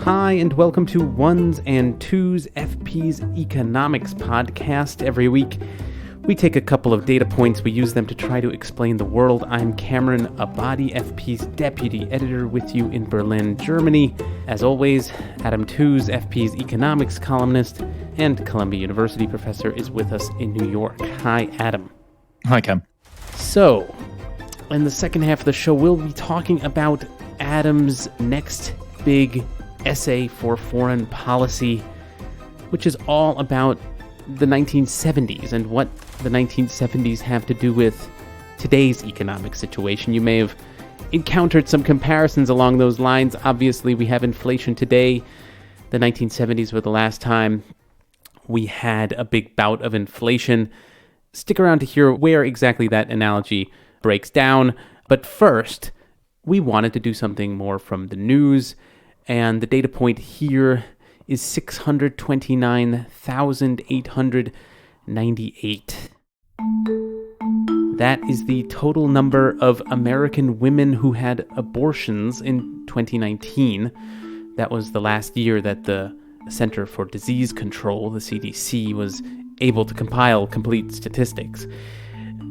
Hi, and welcome to Ones and Tooze, FP's economics podcast. Every week, we take a couple of data points, we use them to try to explain the world. I'm Cameron Abadi, FP's deputy editor, with you in Berlin, Germany. As always, Adam Tooze, FP's economics columnist and Columbia University professor, is with us in New York. Hi, Adam. Hi, Cam. So, in the second half of the show, we'll be talking about Adam's next big essay for foreign policy, which is all about the 1970s and what the 1970s have to do with today's economic situation. You may have encountered some comparisons along those lines. Obviously, we have inflation today. The 1970s were the last time we had a big bout of inflation. Stick around to hear where exactly that analogy breaks down. But first, we wanted to do something more from the news. And the data point here is 629,898. That is the total number of American women who had abortions in 2019. That was the last year that the Center for Disease Control, the CDC, was able to compile complete statistics.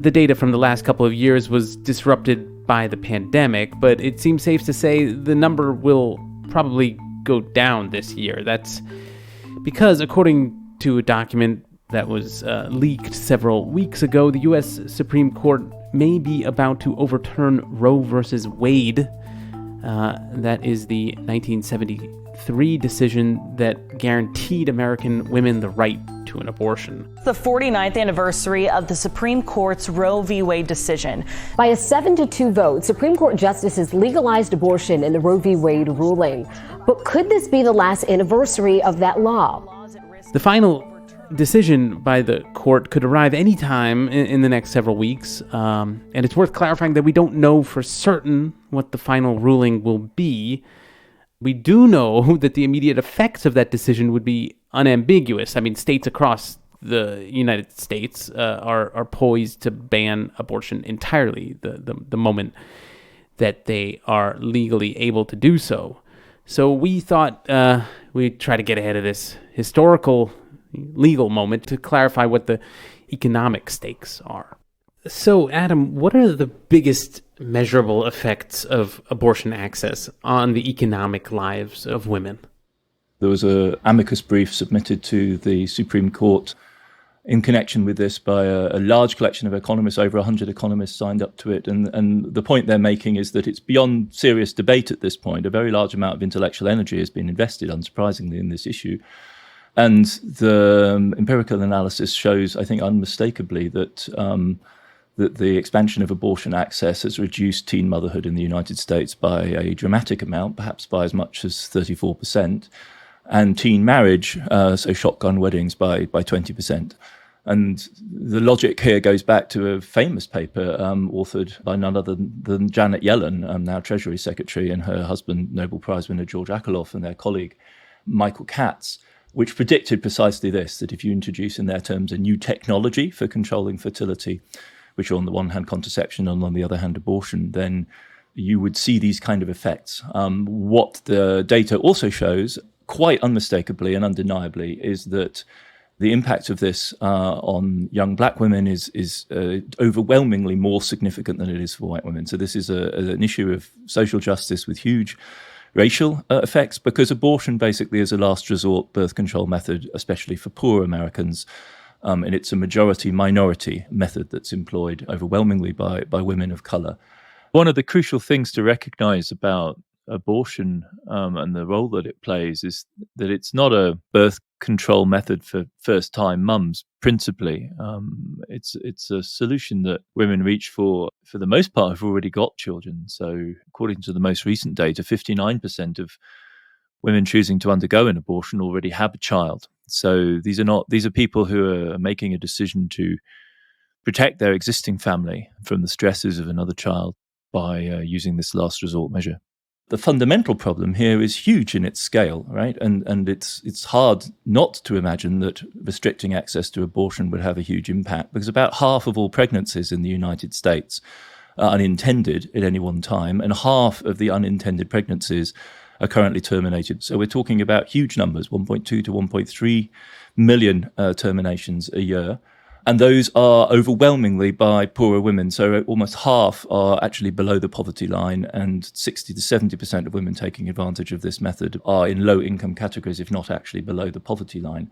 The data from the last couple of years was disrupted by the pandemic, but it seems safe to say the number will probably go down this year. That's because, according to a document that was leaked several weeks ago, the U.S. Supreme Court may be about to overturn Roe versus Wade. That is the 1973 decision that guaranteed American women the right to an abortion. The 49th anniversary of the Supreme Court's Roe v. Wade decision. By a 7-2 vote, Supreme Court justices legalized abortion in the Roe v. Wade ruling. But could this be the last anniversary of that law? The final decision by the court could arrive anytime in the next several weeks, and it's worth clarifying that we don't know for certain what the final ruling will be. We do know that the immediate effects of that decision would be unambiguous. I mean, states across the United States are poised to ban abortion entirely the moment that they are legally able to do so. So we thought we'd try to get ahead of this historical legal moment to clarify what the economic stakes are. So, Adam, what are the biggest measurable effects of abortion access on the economic lives of women? There was an amicus brief submitted to the Supreme Court in connection with this by a large collection of economists. Over 100 economists signed up to it. And the point they're making is that it's beyond serious debate at this point. A very large amount of intellectual energy has been invested, unsurprisingly, in this issue. And the empirical analysis shows, I think, unmistakably that that the expansion of abortion access has reduced teen motherhood in the United States by a dramatic amount, perhaps by as much as 34%, and teen marriage, so shotgun weddings, by 20%. And the logic here goes back to a famous paper authored by none other than Janet Yellen, now Treasury Secretary, and her husband, Nobel Prize winner George Akerlof, and their colleague Michael Katz, which predicted precisely this, that if you introduce, in their terms, a new technology for controlling fertility, which are on the one hand contraception and on the other hand abortion, then you would see these kind of effects. What the data also shows, quite unmistakably and undeniably, is that the impact of this on young black women is overwhelmingly more significant than it is for white women. So this is an issue of social justice with huge racial effects, because abortion basically is a last resort birth control method, especially for poor Americans. And it's a majority-minority method that's employed overwhelmingly by women of color. One of the crucial things to recognize about abortion and the role that it plays is that it's not a birth control method for first-time mums, principally. It's a solution that women reach for the most part, have already got children. So according to the most recent data, 59% of women choosing to undergo an abortion already have a child. So these are people who are making a decision to protect their existing family from the stresses of another child by using this last resort measure. The fundamental problem here is huge in its scale, right? And it's hard not to imagine that restricting access to abortion would have a huge impact, because about half of all pregnancies in the United States are unintended at any one time, and half of the unintended pregnancies are currently terminated. So we're talking about huge numbers, 1.2 to 1.3 million terminations a year. And those are overwhelmingly by poorer women. So almost half are actually below the poverty line, and 60 to 70% of women taking advantage of this method are in low income categories, if not actually below the poverty line.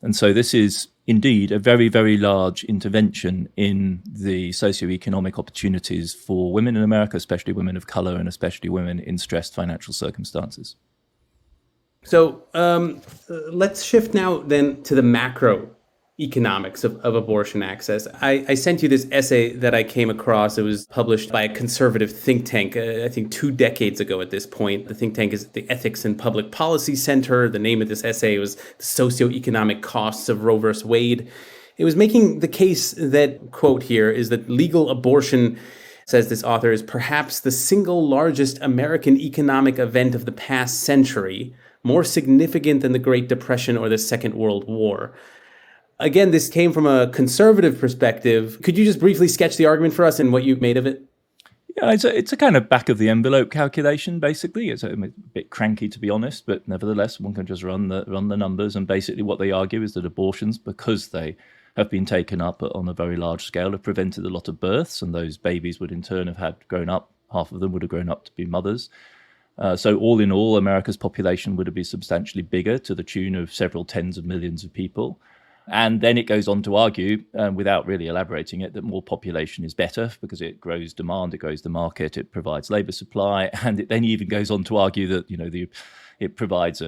And so this is indeed a very, very large intervention in the socioeconomic opportunities for women in America, especially women of color and especially women in stressed financial circumstances. So let's shift now then to the macro economics of abortion access. I sent you this essay that I came across. It was published by a conservative think tank, I think 2 decades ago at this point. The think tank is the Ethics and Public Policy Center. The name of this essay was The Socioeconomic Costs of Roe v. Wade. It was making the case that, quote here, is that legal abortion, says this author, is perhaps the single largest American economic event of the past century, more significant than the Great Depression or the Second World War. Again, this came from a conservative perspective. Could you just briefly sketch the argument for us and what you made of it? Yeah, it's a kind of back of the envelope calculation, basically. It's a bit cranky, to be honest, but nevertheless, one can just run the numbers. And basically what they argue is that abortions, because they have been taken up on a very large scale, have prevented a lot of births, and those babies would in turn have had grown up. Half of them would have grown up to be mothers. So all in all, America's population would have been substantially bigger, to the tune of several tens of millions of people. And then it goes on to argue, without really elaborating it, that more population is better because it grows demand, it grows the market, it provides labor supply, and it then even goes on to argue that it provides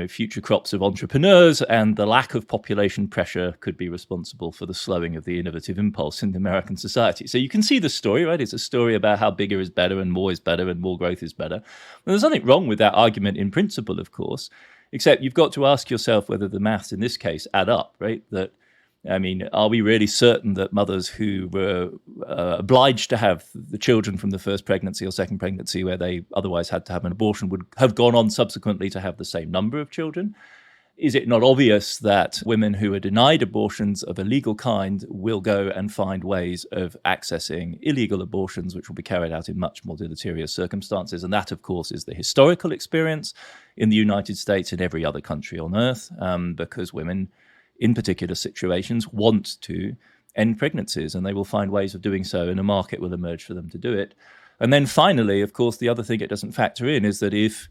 future crops of entrepreneurs, and the lack of population pressure could be responsible for the slowing of the innovative impulse in American society. So you can see the story, right? It's a story about how bigger is better and more growth is better. And there's nothing wrong with that argument in principle, of course. Except you've got to ask yourself whether the maths in this case add up, right? Are we really certain that mothers who were obliged to have the children from the first pregnancy or second pregnancy, where they otherwise had to have an abortion, would have gone on subsequently to have the same number of children? Is it not obvious that women who are denied abortions of a legal kind will go and find ways of accessing illegal abortions, which will be carried out in much more deleterious circumstances? And that, of course, is the historical experience in the United States and every other country on earth, because women in particular situations want to end pregnancies, and they will find ways of doing so, and a market will emerge for them to do it. And then finally, of course, the other thing it doesn't factor in is that if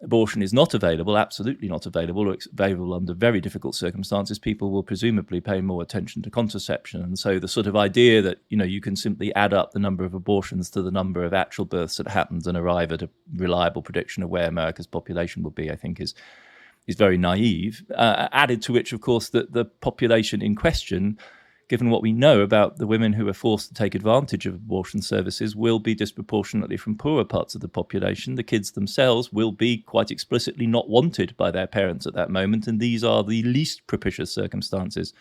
abortion is not available, absolutely not available, or available under very difficult circumstances, people will presumably pay more attention to contraception. And so the sort of idea that, you can simply add up the number of abortions to the number of actual births that happened and arrive at a reliable prediction of where America's population will be, I think is very naive. Added to which, of course, that the population in question, given what we know about the women who are forced to take advantage of abortion services, will be disproportionately from poorer parts of the population. The kids themselves will be quite explicitly not wanted by their parents at that moment, and these are the least propitious circumstances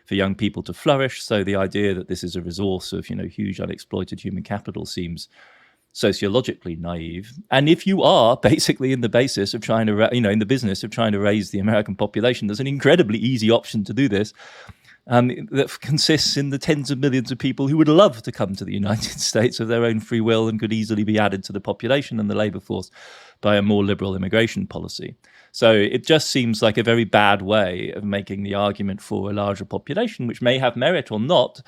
for young people to flourish. So the idea that this is a resource of, huge unexploited human capital seems sociologically naive. And if you are basically in the business of trying to raise the American population, there's an incredibly easy option to do this. That consists in the tens of millions of people who would love to come to the United States of their own free will and could easily be added to the population and the labor force by a more liberal immigration policy. So it just seems like a very bad way of making the argument for a larger population, which may have merit or not,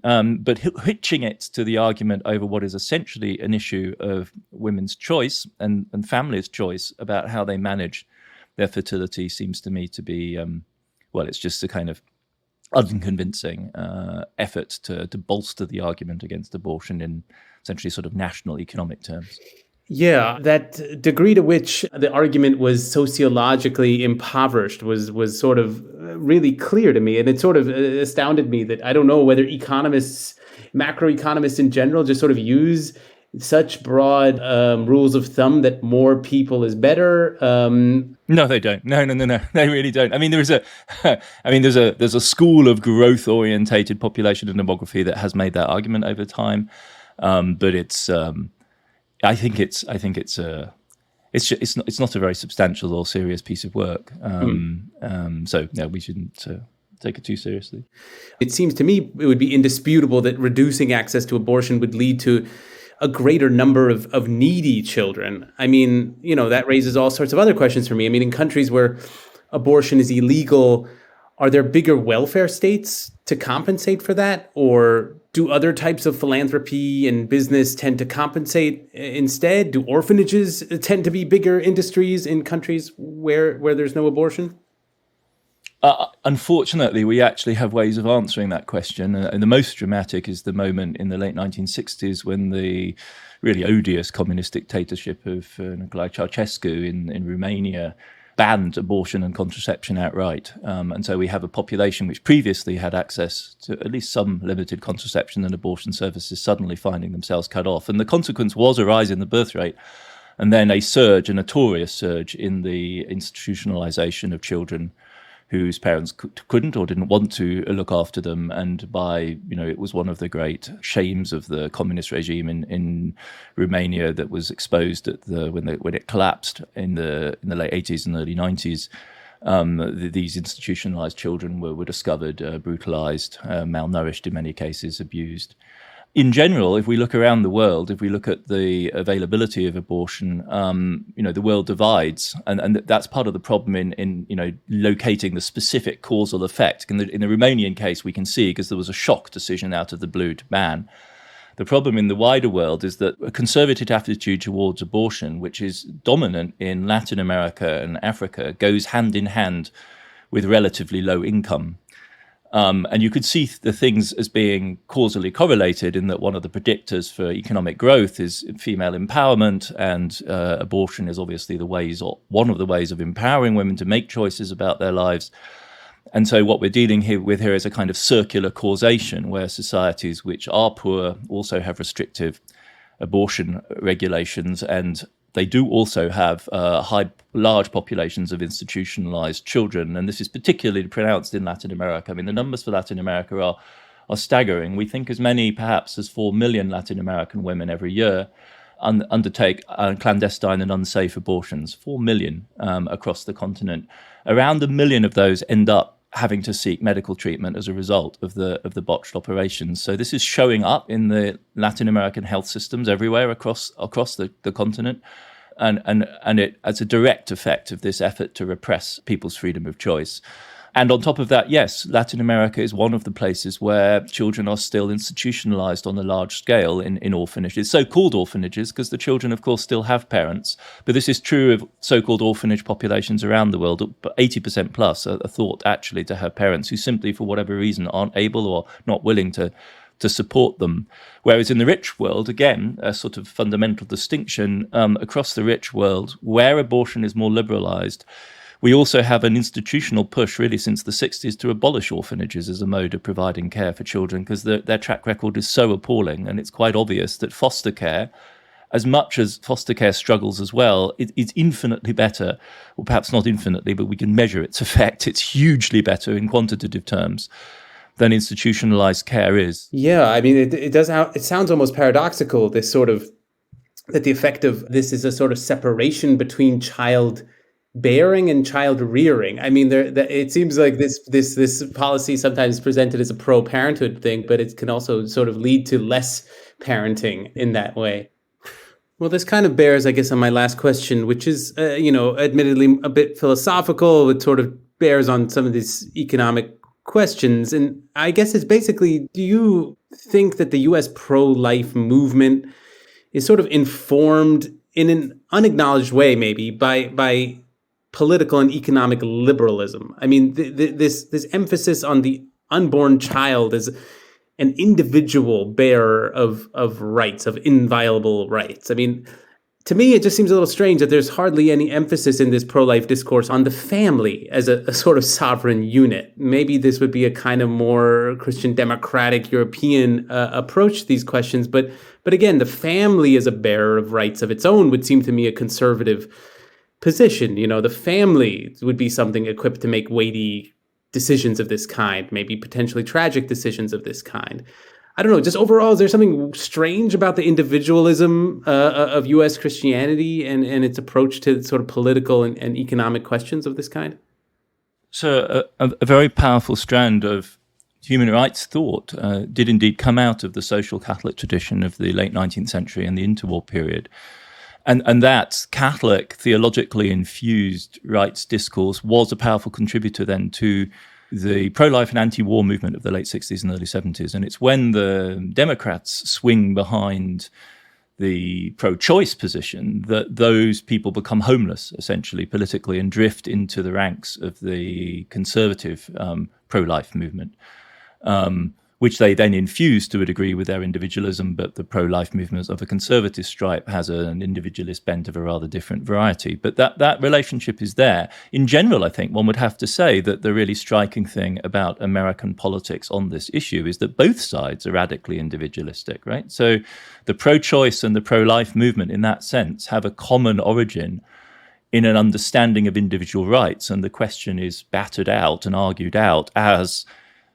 but hitching it to the argument over what is essentially an issue of women's choice and families' choice about how they manage their fertility seems to me to be, it's just a kind of unconvincing effort to bolster the argument against abortion in essentially sort of national economic terms. Yeah, that degree to which the argument was sociologically impoverished was sort of really clear to me. And it sort of astounded me that I don't know whether macroeconomists in general, just sort of use such broad rules of thumb that more people is better. No, they don't. No, they really don't. I mean, there's a school of growth orientated population and demography that has made that argument over time, but it's not a very substantial or serious piece of work. So no, we shouldn't take it too seriously. It seems to me it would be indisputable that reducing access to abortion would lead to a greater number of needy children. I mean, that raises all sorts of other questions for me. I mean, in countries where abortion is illegal, are there bigger welfare states to compensate for that? Or do other types of philanthropy and business tend to compensate instead? Do orphanages tend to be bigger industries in countries where there's no abortion? Unfortunately, we actually have ways of answering that question. And the most dramatic is the moment in the late 1960s when the really odious communist dictatorship of Nicolae Ceausescu in Romania banned abortion and contraception outright. And so we have a population which previously had access to at least some limited contraception and abortion services suddenly finding themselves cut off. And the consequence was a rise in the birth rate and then a notorious surge in the institutionalization of children whose parents couldn't or didn't want to look after them. And it was one of the great shames of the communist regime in Romania that was exposed when it collapsed in the late 80s and early 90s. These institutionalized children were discovered, brutalized, malnourished in many cases, abused. In general, if we look around the world, if we look at the availability of abortion, the world divides, and that's part of the problem in locating the specific causal effect. In the Romanian case, we can see because there was a shock decision out of the blue to ban. The problem in the wider world is that a conservative attitude towards abortion, which is dominant in Latin America and Africa, goes hand in hand with relatively low income. And you could see the things as being causally correlated in that one of the predictors for economic growth is female empowerment, and abortion is obviously one of the ways of empowering women to make choices about their lives. And so what we're dealing with here is a kind of circular causation where societies which are poor also have restrictive abortion regulations, and they do also have large populations of institutionalized children. And this is particularly pronounced in Latin America. I mean, the numbers for Latin America are staggering. We think as many perhaps as 4 million Latin American women every year undertake clandestine and unsafe abortions, 4 million across the continent. Around 1 million of those end up having to seek medical treatment as a result of the botched operations. So this is showing up in the Latin American health systems everywhere across the continent, and it as a direct effect of this effort to repress people's freedom of choice. And on top of that, yes, Latin America is one of the places where children are still institutionalized on a large scale in orphanages, so-called orphanages, because the children, of course, still have parents. But this is true of so-called orphanage populations around the world. But 80% plus are thought actually to have parents who simply, for whatever reason, aren't able or not willing to support them. Whereas in the rich world, again, a sort of fundamental distinction across the rich world, where abortion is more liberalized, we also have an institutional push really since the 60s to abolish orphanages as a mode of providing care for children, because their track record is so appalling. And it's quite obvious that foster care, as much as foster care struggles as well, it's infinitely better, or perhaps not infinitely, but we can measure its effect. It's hugely better in quantitative terms than institutionalized care is. Yeah, I mean, it sounds almost paradoxical, that the effect of this is a sort of separation between child bearing and child rearing. I mean, it seems like this policy sometimes is presented as a pro-parenthood thing, but it can also sort of lead to less parenting in that way. Well, this kind of bears, I guess, on my last question, which is, admittedly a bit philosophical. It sort of bears on some of these economic questions. And I guess it's basically, do you think that the U.S. pro-life movement is sort of informed in an unacknowledged way, maybe, by political and economic liberalism? I mean, this emphasis on the unborn child as an individual bearer of rights, of inviolable rights. I mean, to me, it just seems a little strange that there's hardly any emphasis in this pro-life discourse on the family as a sort of sovereign unit. Maybe this would be a kind of more Christian democratic European approach to these questions. But again, the family as a bearer of rights of its own would seem to me a conservative position. The family would be something equipped to make weighty decisions of this kind, maybe potentially tragic decisions of this kind. I don't know, just overall, is there something strange about the individualism of U.S. Christianity and its approach to sort of political and economic questions of this kind? So a very powerful strand of human rights thought did indeed come out of the social Catholic tradition of the late 19th century and the interwar period. And that Catholic, theologically infused rights discourse was a powerful contributor then to the pro-life and anti-war movement of the late 60s and early 70s. And it's when the Democrats swing behind the pro-choice position that those people become homeless, essentially, politically, and drift into the ranks of the conservative pro-life movement, which they then infuse to a degree with their individualism, but the pro-life movement of a conservative stripe has an individualist bent of a rather different variety. But that relationship is there. In general, I think one would have to say that the really striking thing about American politics on this issue is that both sides are radically individualistic, right? So the pro-choice and the pro-life movement in that sense have a common origin in an understanding of individual rights, and the question is battered out and argued out as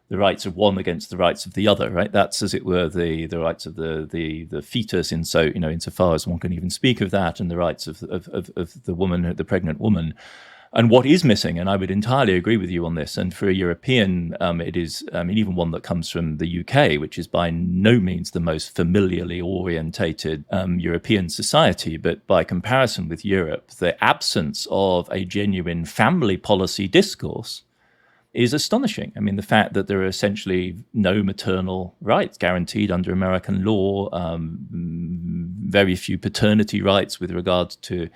the rights of one against the rights of the other, right? That's, as it were, the rights of the fetus, insofar as one can even speak of that, and the rights of the woman, the pregnant woman. And what is missing, and I would entirely agree with you on this, and for a European, it is, even one that comes from the UK, which is by no means the most familiarly orientated European society, but by comparison with Europe, the absence of a genuine family policy discourse is astonishing. I mean, the fact that there are essentially no maternal rights guaranteed under American law, very few paternity rights with regards to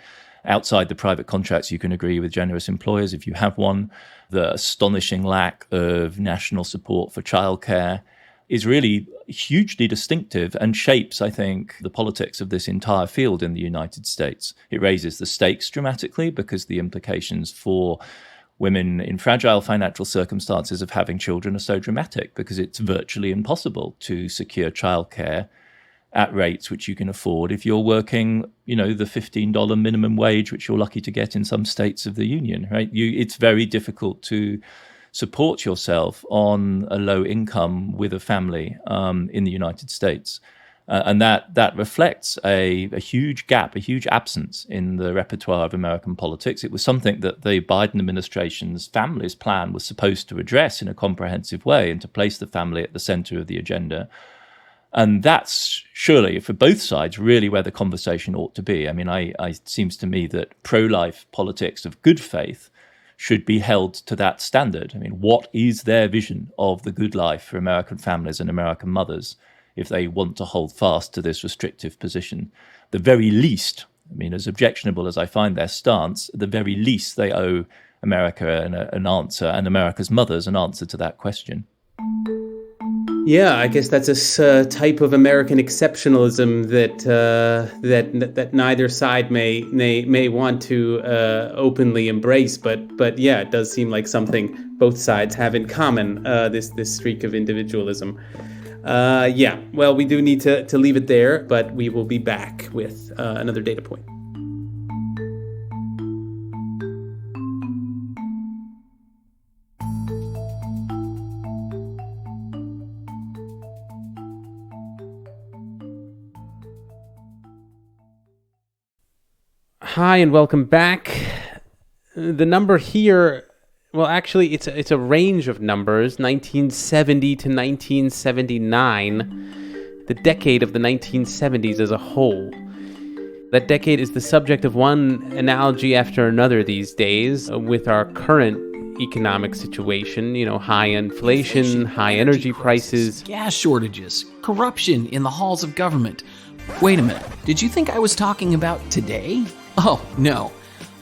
outside the private contracts you can agree with generous employers if you have one, the astonishing lack of national support for childcare is really hugely distinctive and shapes, I think, the politics of this entire field in the United States. It raises the stakes dramatically because the implications for women in fragile financial circumstances of having children are so dramatic because it's virtually impossible to secure childcare at rates which you can afford if you're working, the $15 minimum wage, which you're lucky to get in some states of the union, right? It's very difficult to support yourself on a low income with a family in the United States. And that reflects a huge gap, a huge absence in the repertoire of American politics. It was something that the Biden administration's families plan was supposed to address in a comprehensive way and to place the family at the center of the agenda. And that's surely, for both sides, really where the conversation ought to be. I mean, it seems to me that pro-life politics of good faith should be held to that standard. I mean, what is their vision of the good life for American families and American mothers if they want to hold fast to this restrictive position? The very least, as objectionable as I find their stance, the very least they owe America an answer, and America's mothers an answer to that question. Yeah, I guess that's a type of American exceptionalism that neither side may want to openly embrace, but yeah, it does seem like something both sides have in common. This streak of individualism. Well, we do need to leave it there, but we will be back with another data point. Hi, and welcome back. The number here, well, actually, it's a range of numbers, 1970 to 1979, the decade of the 1970s as a whole. That decade is the subject of one analogy after another these days with our current economic situation, high inflation, high energy prices, gas shortages, corruption in the halls of government. Wait a minute, did you think I was talking about today? Oh, no.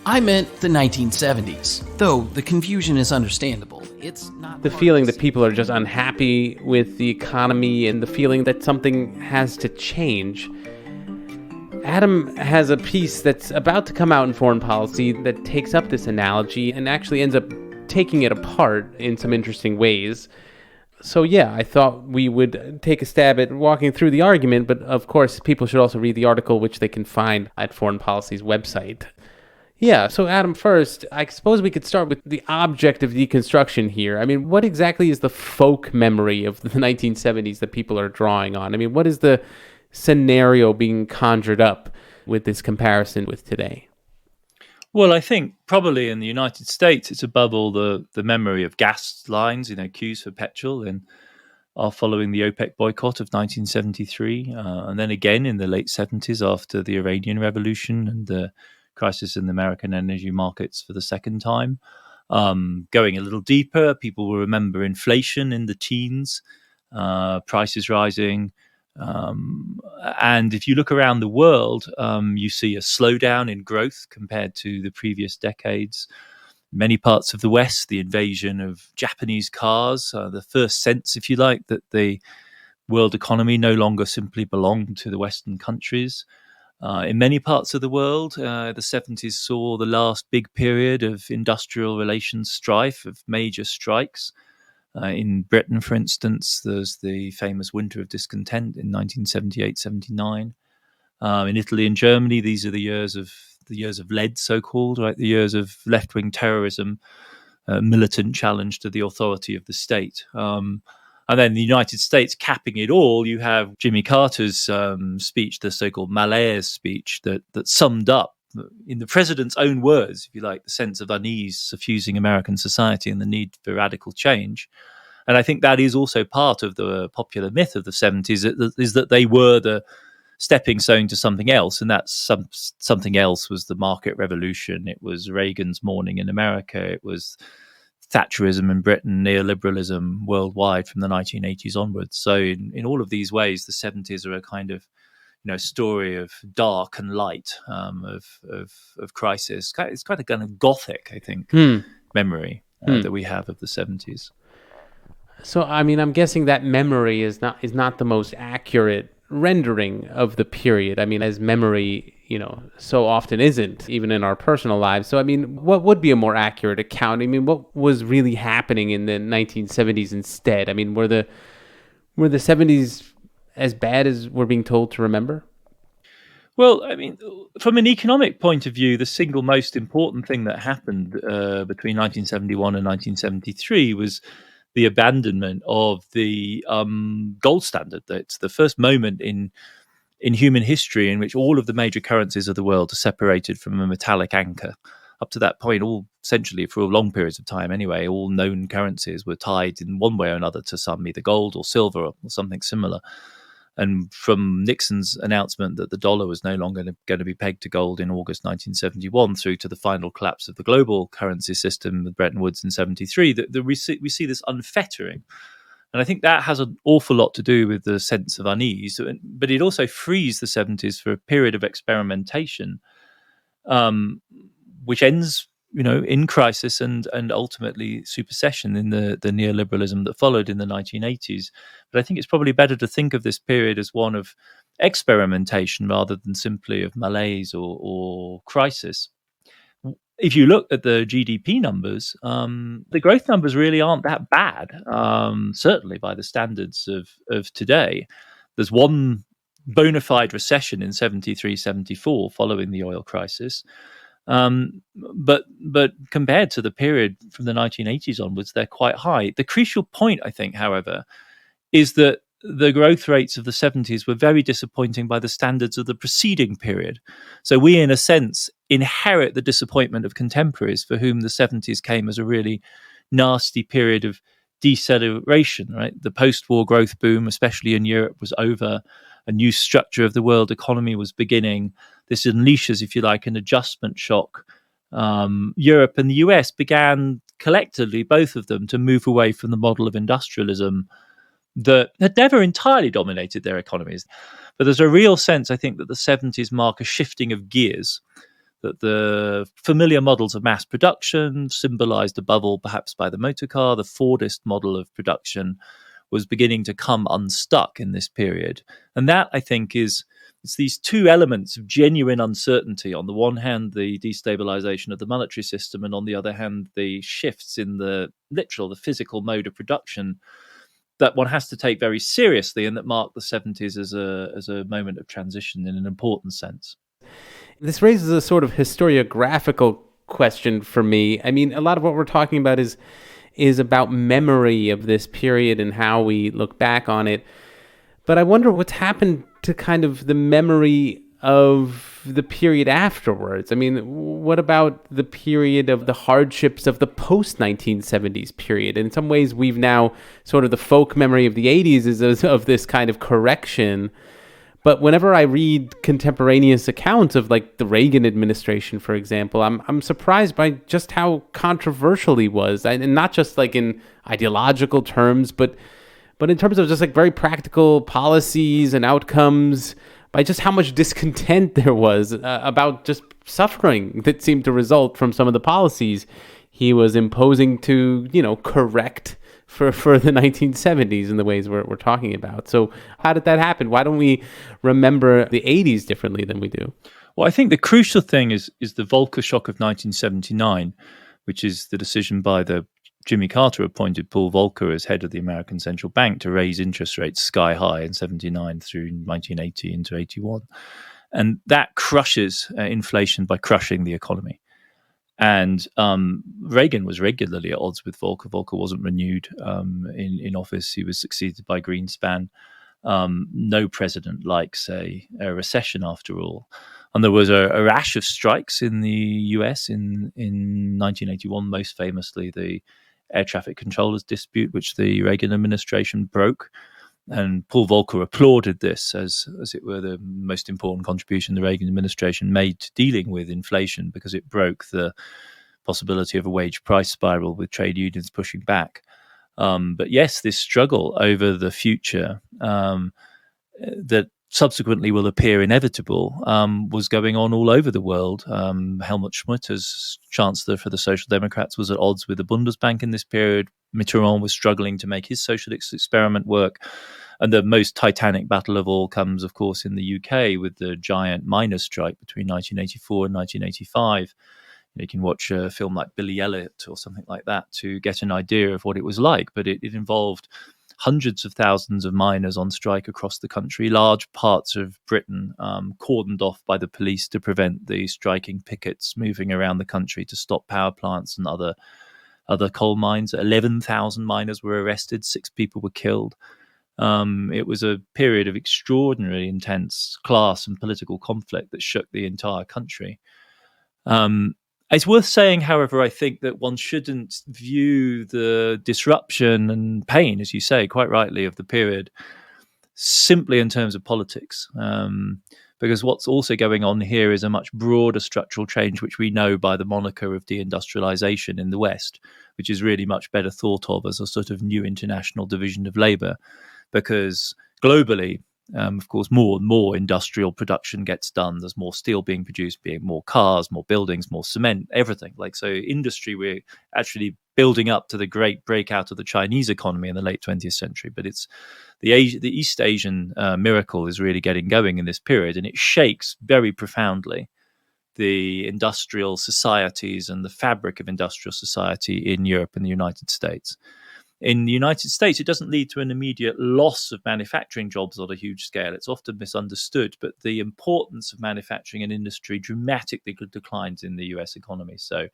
I meant the 1970s, though the confusion is understandable. It's not the feeling that people are just unhappy with the economy and the feeling that something has to change. Adam has a piece that's about to come out in Foreign Policy that takes up this analogy and actually ends up taking it apart in some interesting ways. So yeah, I thought we would take a stab at walking through the argument, but of course people should also read the article, which they can find at Foreign Policy's website. Yeah, so Adam, first, I suppose we could start with the object of deconstruction here. What exactly is the folk memory of the 1970s that people are drawing on? What is the scenario being conjured up with this comparison with today? Well, I think probably in the United States, it's above all the memory of gas lines, queues for petrol, and are following the OPEC boycott of 1973, and then again in the late 70s after the Iranian Revolution and the crisis in the American energy markets for the second time. Going a little deeper, people will remember inflation in the teens, prices rising. And if you look around the world, you see a slowdown in growth compared to the previous decades. Many parts of the West, the invasion of Japanese cars, the first sense, if you like, that the world economy no longer simply belonged to the Western countries. In many parts of the world, the 70s saw the last big period of industrial relations strife, of major strikes. In Britain, for instance, there's the famous Winter of Discontent in 1978-79. In Italy and Germany, these are the years of lead, so-called, right? The years of left-wing terrorism, militant challenge to the authority of the state. And then the United States, capping it all, you have Jimmy Carter's speech, the so-called malaise speech, that summed up, in the president's own words, if you like, the sense of unease suffusing American society and the need for radical change. And I think that is also part of the popular myth of the 70s, is that they were the stepping stone to something else, and that something else was the market revolution. It was Reagan's morning in America. It was Thatcherism in Britain, neoliberalism worldwide from the 1980s onwards. So in all of these ways, the 70s are a kind of story of dark and light, of crisis. It's kind of gothic, I think, memory that we have of the 70s. So, I mean, I'm guessing that memory is not the most accurate rendering of the period. I mean, as memory, so often isn't, even in our personal lives. So, I mean, what would be a more accurate account? I mean, what was really happening in the 1970s instead? I mean, were the 70s as bad as we're being told to remember? Well, I mean, from an economic point of view, the single most important thing that happened between 1971 and 1973 was the abandonment of the gold standard. That's the first moment in human history in which all of the major currencies of the world are separated from a metallic anchor. Up to that point, all essentially for long periods of time anyway, all known currencies were tied in one way or another to some either gold or silver or something similar. And from Nixon's announcement that the dollar was no longer going to be pegged to gold in August 1971 through to the final collapse of the global currency system with Bretton Woods in 73, we see this unfettering. And I think that has an awful lot to do with the sense of unease, but it also frees the 70s for a period of experimentation, which ends in crisis and ultimately supersession in the neoliberalism that followed in the 1980s. But I think it's probably better to think of this period as one of experimentation rather than simply of malaise or crisis. If you look at the GDP numbers, the growth numbers really aren't that bad, certainly by the standards of today. There's one bona fide recession in 73-74 following the oil crisis. But compared to the period from the 1980s onwards, they're quite high. The crucial point, I think, however, is that the growth rates of the 70s were very disappointing by the standards of the preceding period. So we, in a sense, inherit the disappointment of contemporaries for whom the 70s came as a really nasty period of deceleration, right? The post-war growth boom, especially in Europe, was over. A new structure of the world economy was beginning. This unleashes, if you like, an adjustment shock. Europe and the US began collectively, both of them, to move away from the model of industrialism that had never entirely dominated their economies. But there's a real sense, I think, that the 70s mark a shifting of gears, that the familiar models of mass production, symbolized above all perhaps by the motor car, the Fordist model of production, was beginning to come unstuck in this period. And that, I think, it's these two elements of genuine uncertainty. On the one hand, the destabilization of the monetary system, and on the other hand, the shifts in the physical mode of production that one has to take very seriously, and that mark the 70s as a moment of transition in an important sense. This raises a sort of historiographical question for me. I mean, a lot of what we're talking about is about memory of this period and how we look back on it. But I wonder what's happened to kind of the memory of the period afterwards? I mean, what about the period of the hardships of the post-1970s period? In some ways, we've now sort of the folk memory of the 80s is of this kind of correction. But whenever I read contemporaneous accounts of like the Reagan administration, for example, I'm surprised by just how controversial he was, and not just like in ideological terms, but in terms of just like very practical policies and outcomes, by just how much discontent there was about just suffering that seemed to result from some of the policies he was imposing to, correct for the 1970s in the ways we're talking about. So how did that happen? Why don't we remember the 80s differently than we do? Well, I think the crucial thing is the Volcker shock of 1979, which is the decision by the Jimmy Carter appointed Paul Volcker as head of the American Central Bank to raise interest rates sky high in 79 through 1980 into 81. And that crushes inflation by crushing the economy. And Reagan was regularly at odds with Volcker. Volcker wasn't renewed in office. He was succeeded by Greenspan. No president likes a recession, after all. And there was a rash of strikes in the US in 1981, most famously the air traffic controllers dispute, which the Reagan administration broke. And Paul Volcker applauded this as it were the most important contribution the Reagan administration made to dealing with inflation, because it broke the possibility of a wage price spiral with trade unions pushing back. But yes, this struggle over the future that subsequently will appear inevitable was going on all over the world. Helmut Schmidt, as Chancellor for the Social Democrats, was at odds with the Bundesbank in this period. Mitterrand was struggling to make his socialist experiment work. And the most titanic battle of all comes, of course, in the UK with the giant miners' strike between 1984 and 1985. You can watch a film like Billy Elliot or something like that to get an idea of what it was like. But it involved hundreds of thousands of miners on strike across the country, large parts of Britain cordoned off by the police to prevent the striking pickets moving around the country to stop power plants and other coal mines. 11,000 miners were arrested, 6 people were killed. It was a period of extraordinarily intense class and political conflict that shook the entire country. It's worth saying, however, I think that one shouldn't view the disruption and pain, as you say, quite rightly, of the period simply in terms of politics. Because what's also going on here is a much broader structural change, which we know by the moniker of deindustrialization in the West, which is really much better thought of as a sort of new international division of labor. Because globally, of course, more and more industrial production gets done. There's more steel being produced, being more cars, more buildings, more cement, everything. So industry, we're actually building up to the great breakout of the Chinese economy in the late 20th century. But it's the East Asian miracle is really getting going in this period, and it shakes very profoundly the industrial societies and the fabric of industrial society in Europe and the United States. In the United States, it doesn't lead to an immediate loss of manufacturing jobs on a huge scale. It's often misunderstood, but the importance of manufacturing and industry dramatically declines in the US economy. So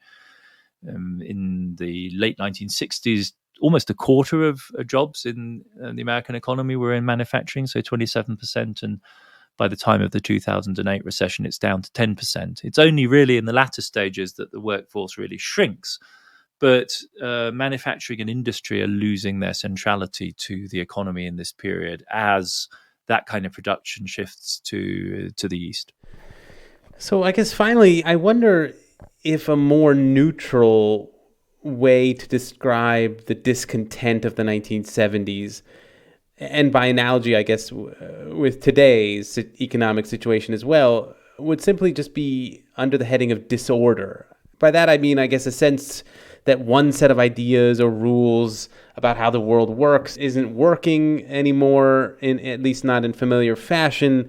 in the late 1960s, almost a quarter of jobs in the American economy were in manufacturing, so 27%. And by the time of the 2008 recession, it's down to 10%. It's only really in the latter stages that the workforce really shrinks. But manufacturing and industry are losing their centrality to the economy in this period as that kind of production shifts to the east. So I guess finally, I wonder if a more neutral way to describe the discontent of the 1970s, and by analogy, I guess, with today's economic situation as well, would simply just be under the heading of disorder. By that, I mean, I guess, a sense that one set of ideas or rules about how the world works isn't working anymore, at least not in familiar fashion,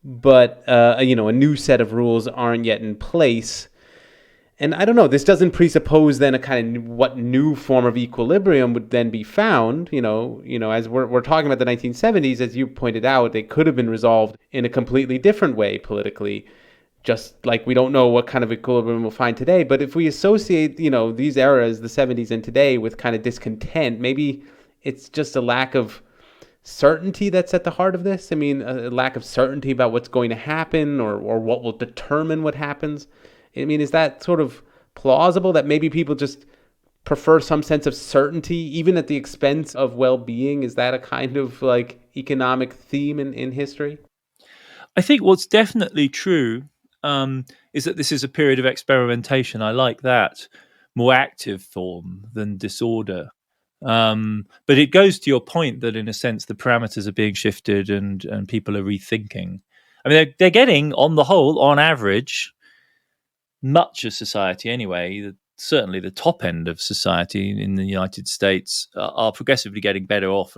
but a new set of rules aren't yet in place. And I don't know, this doesn't presuppose then a kind of what new form of equilibrium would then be found. As we're talking about the 1970s, as you pointed out, they could have been resolved in a completely different way politically. Just like we don't know what kind of equilibrium we'll find today. But if we associate, these eras, the 70s and today, with kind of discontent, maybe it's just a lack of certainty that's at the heart of this? I mean, a lack of certainty about what's going to happen or what will determine what happens. I mean, is that sort of plausible that maybe people just prefer some sense of certainty, even at the expense of well-being? Is that a kind of like economic theme in history? I think what's definitely true is that this is a period of experimentation. I like that more active form than disorder. But it goes to your point that in a sense the parameters are being shifted and people are rethinking. I mean, they're getting, on the whole, on average, much of society anyway, certainly the top end of society in the United States are progressively getting better off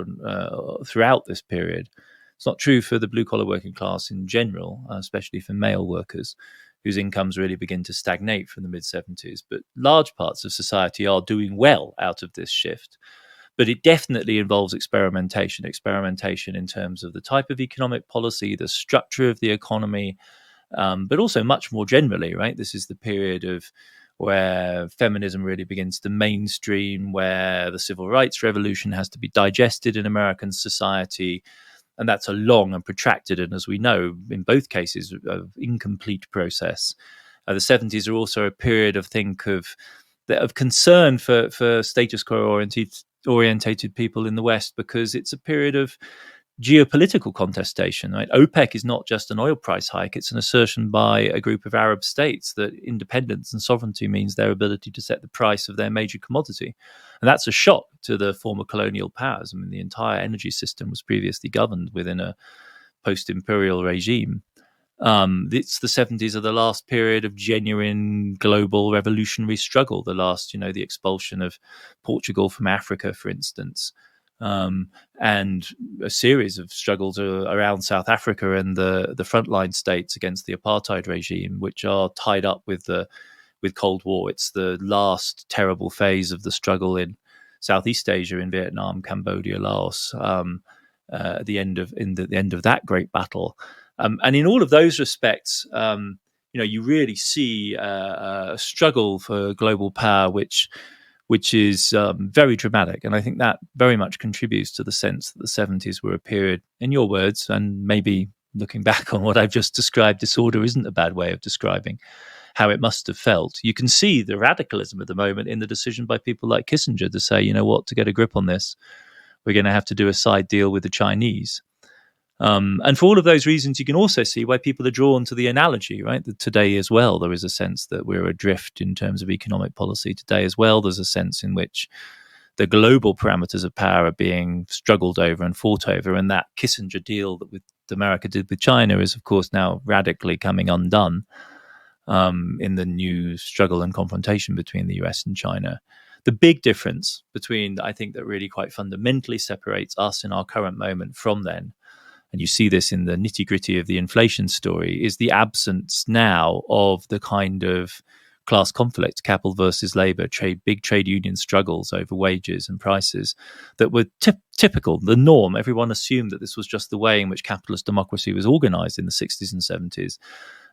throughout this period. It's not true for the blue-collar working class in general, especially for male workers, whose incomes really begin to stagnate from the mid-70s. But large parts of society are doing well out of this shift. But it definitely involves experimentation in terms of the type of economic policy, the structure of the economy, but also much more generally, right? This is the period of where feminism really begins to mainstream, where the civil rights revolution has to be digested in American society. And that's a long and protracted, and as we know, in both cases, of incomplete process. The 70s are also a period of concern for status quo orientated people in the West, because it's a period of geopolitical contestation. Right? OPEC is not just an oil price hike; it's an assertion by a group of Arab states that independence and sovereignty means their ability to set the price of their major commodity. And that's a shock to the former colonial powers. I mean, the entire energy system was previously governed within a post-imperial regime. It's the 70s are the last period of genuine global revolutionary struggle. The last, the expulsion of Portugal from Africa, for instance, and a series of struggles around South Africa and the frontline states against the apartheid regime, which are tied up with Cold War. It's the last terrible phase of the struggle in Southeast Asia, in Vietnam, Cambodia, Laos, at the end of that great battle. And in all of those respects, you really see a struggle for global power, which is very dramatic. And I think that very much contributes to the sense that the 70s were a period, in your words, and maybe looking back on what I've just described, disorder isn't a bad way of describing how it must have felt. You can see the radicalism at the moment in the decision by people like Kissinger to say, to get a grip on this, we're going to have to do a side deal with the Chinese. And for all of those reasons, you can also see why people are drawn to the analogy, right? That today as well, there is a sense that we're adrift in terms of economic policy. Today as well, there's a sense in which the global parameters of power are being struggled over and fought over. And that Kissinger deal that America did with China is, of course, now radically coming undone in the new struggle and confrontation between the US and China. The big difference between, I think, that really quite fundamentally separates us in our current moment from then, and you see this in the nitty-gritty of the inflation story, is the absence now of the kind of class conflict, capital versus labor, big trade union struggles over wages and prices that were typical, the norm. Everyone assumed that this was just the way in which capitalist democracy was organized in the 60s and 70s.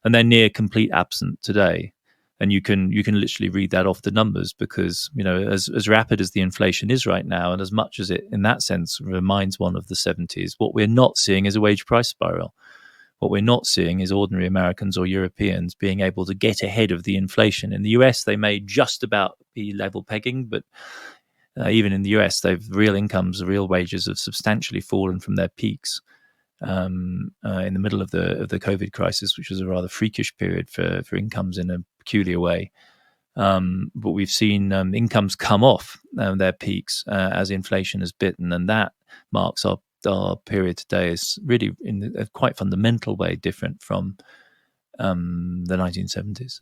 And they're near complete absent today. And you can literally read that off the numbers, because, as rapid as the inflation is right now, and as much as it, in that sense, reminds one of the 70s, what we're not seeing is a wage price spiral. What we're not seeing is ordinary Americans or Europeans being able to get ahead of the inflation. In the US, they may just about be level pegging, but even in the US, real incomes, real wages have substantially fallen from their peaks. In the middle of the COVID crisis, which was a rather freakish period for incomes in a peculiar way. But we've seen incomes come off their peaks as inflation has bitten, and that marks our period today is really in a quite fundamental way different from the 1970s.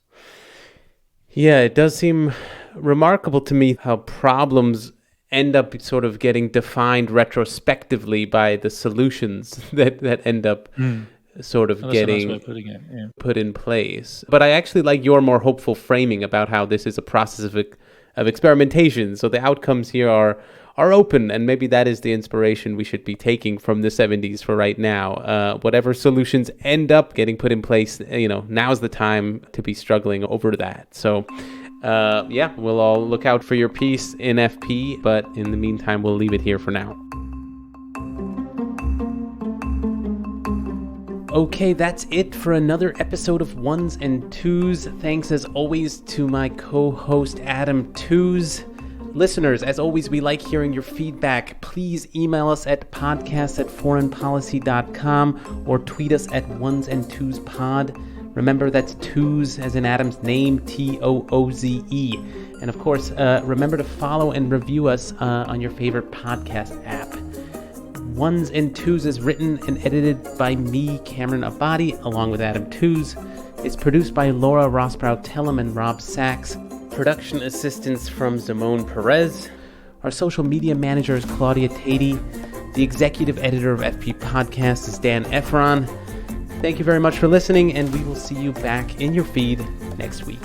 Yeah, it does seem remarkable to me how problems end up sort of getting defined retrospectively by the solutions that end up sort of getting put in place. But I actually like your more hopeful framing about how this is a process of experimentation. So the outcomes here are open, and maybe that is the inspiration we should be taking from the 70s for right now. Whatever solutions end up getting put in place, now's the time to be struggling over that. So we'll all look out for your piece in FP, but in the meantime, we'll leave it here for now. Okay, that's it for another episode of Ones and Twos. Thanks as always to my co-host Adam Tooze. Listeners, as always, we like hearing your feedback. Please email us at podcast@foreignpolicy.com or tweet us at onesandtwosepod. Remember, that's Tooze as in Adam's name, Tooze. And of course, remember to follow and review us on your favorite podcast app. Ones and Twos is written and edited by me, Cameron Abadi, along with Adam Tooze. It's produced by Laura Rossbrow-Tellem and Rob Sachs. Production assistance from Zamone Perez. Our social media manager is Claudia Tatey. The executive editor of FP Podcast is Dan Efron. Thank you very much for listening, and we will see you back in your feed next week.